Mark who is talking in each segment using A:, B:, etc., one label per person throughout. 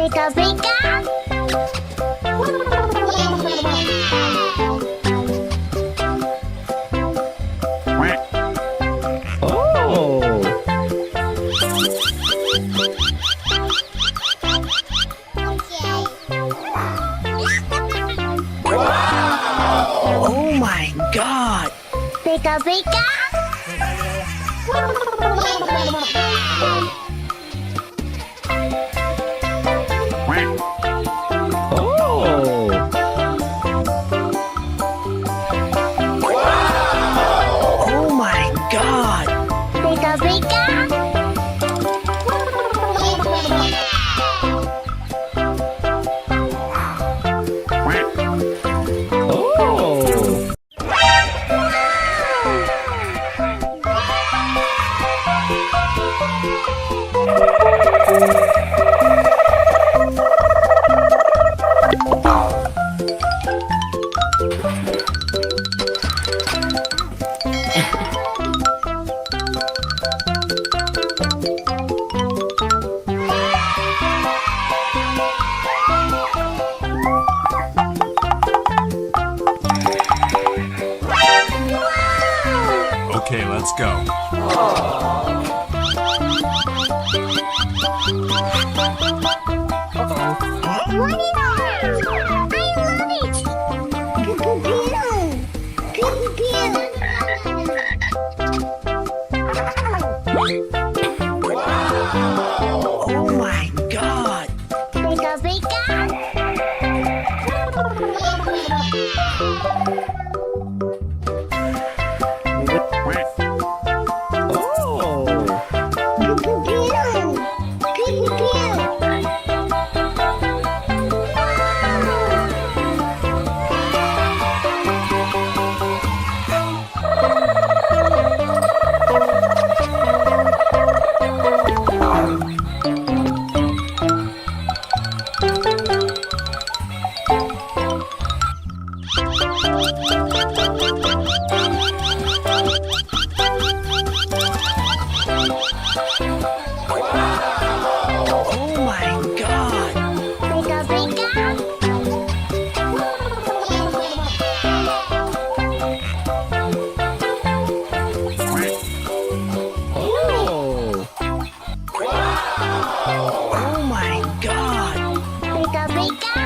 A: Beka-beka.
B: Oh my God!
A: Beka-beka.
B: Oh my God!
A: Beka-beka.
C: Okay, let's go.
A: What is that? I love it. Pew-pew-pew. Pew-pew-pew.
B: Oh my God!
A: Beka-beka.
B: Oh my God!
A: Beka-beka.
B: Oh my God!
A: Beka-beka.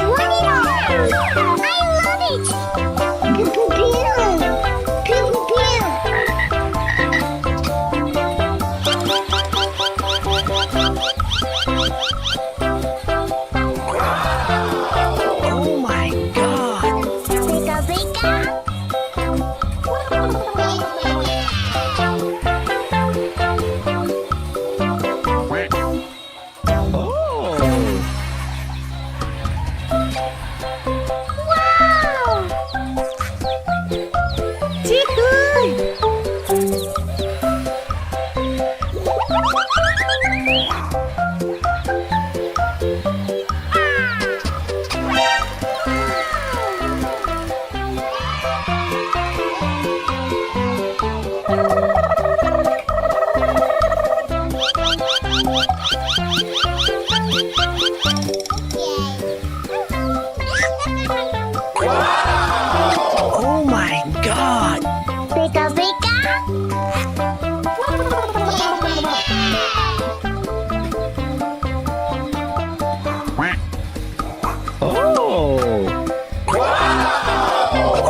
A: What is that? I love it. Pew-pew-pew. Pew-pew-pew.
B: Oh my God!
A: Beka-beka. Wow! Chicken!
B: Oh my God!
A: Beka-beka.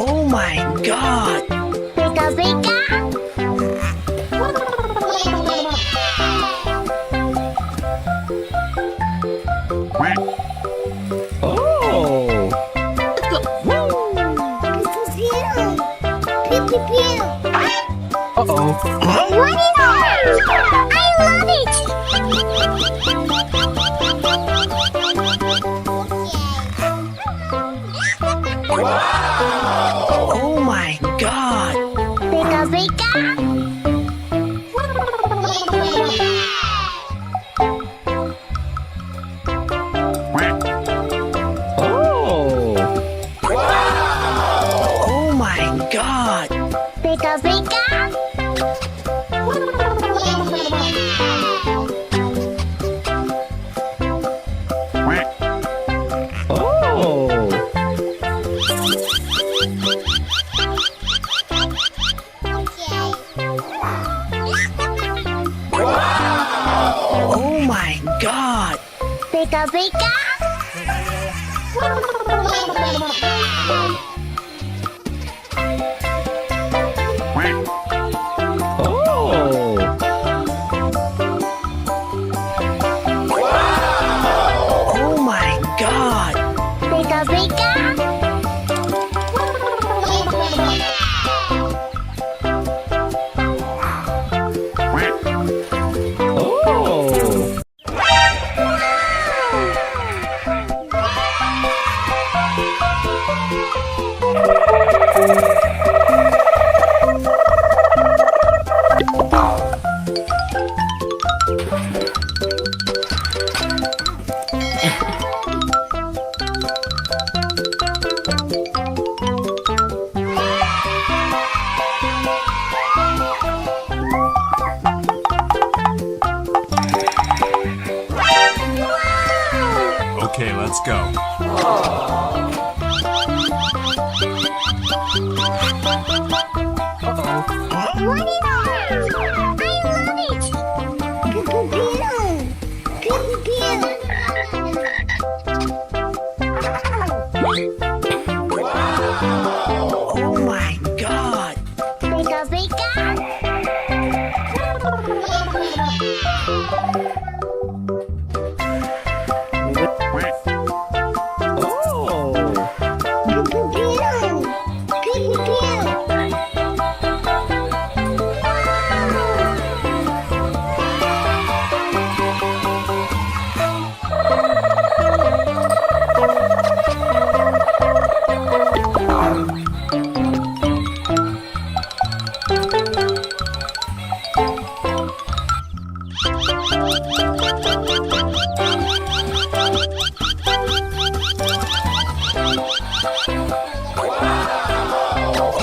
B: Oh my God!
A: Beka-beka. Pew-pew-pew. What is that? I love it.
B: Oh my God!
A: Beka-beka.
B: Oh!
A: Beka beka.
B: Oh my god!
A: Beka beka.
C: Okay, let's go.
A: What is that? I love it.
B: Oh my god!
A: Beka beka.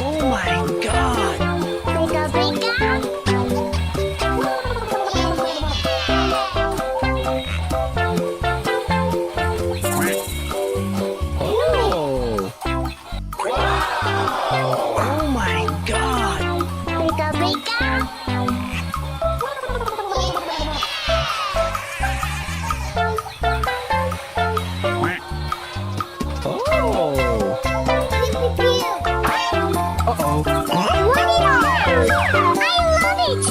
B: Oh my god!
A: Beka beka.
B: Oh my god!
A: Beka beka. What is that? I love it.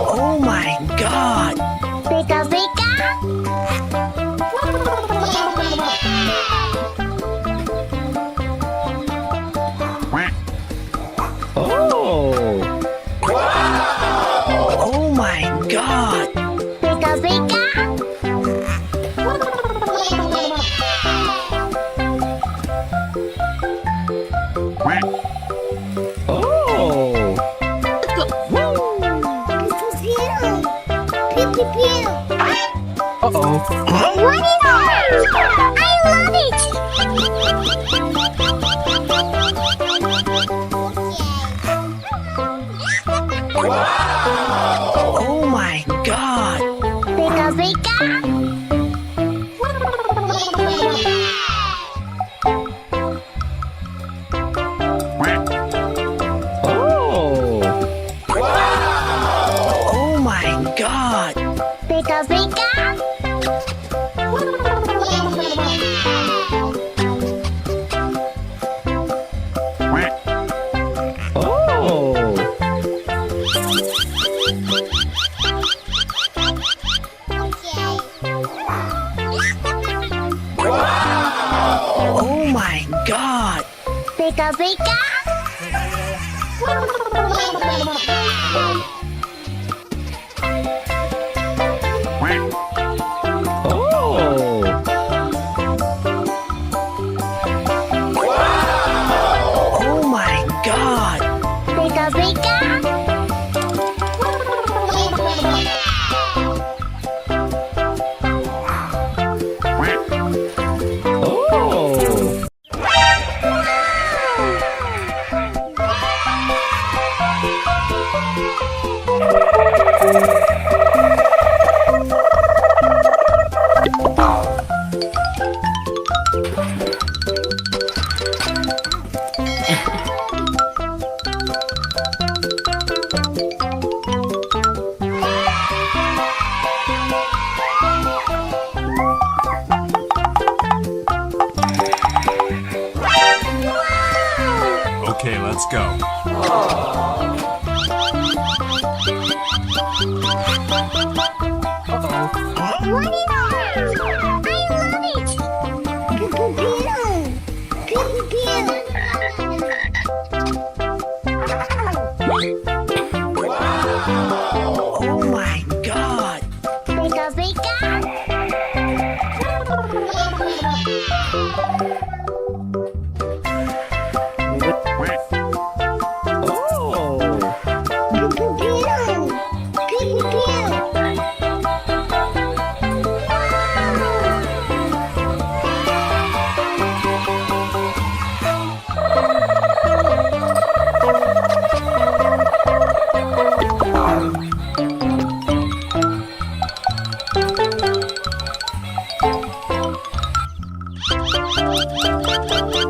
B: Oh my god!
A: Beka beka. Wow!
B: Oh my god!
A: Beka beka.
B: Oh my god!
A: Beka beka. What is that? I love it.
B: Oh my god!
A: Beka beka.
B: Oh my god!
A: Beka beka. Beka beka.
B: Oh my god!
A: Beka beka.
C: Okay, let's go.
A: What is that? I love it. Pew pew
B: Oh my god!
A: Beka beka. Pew pew.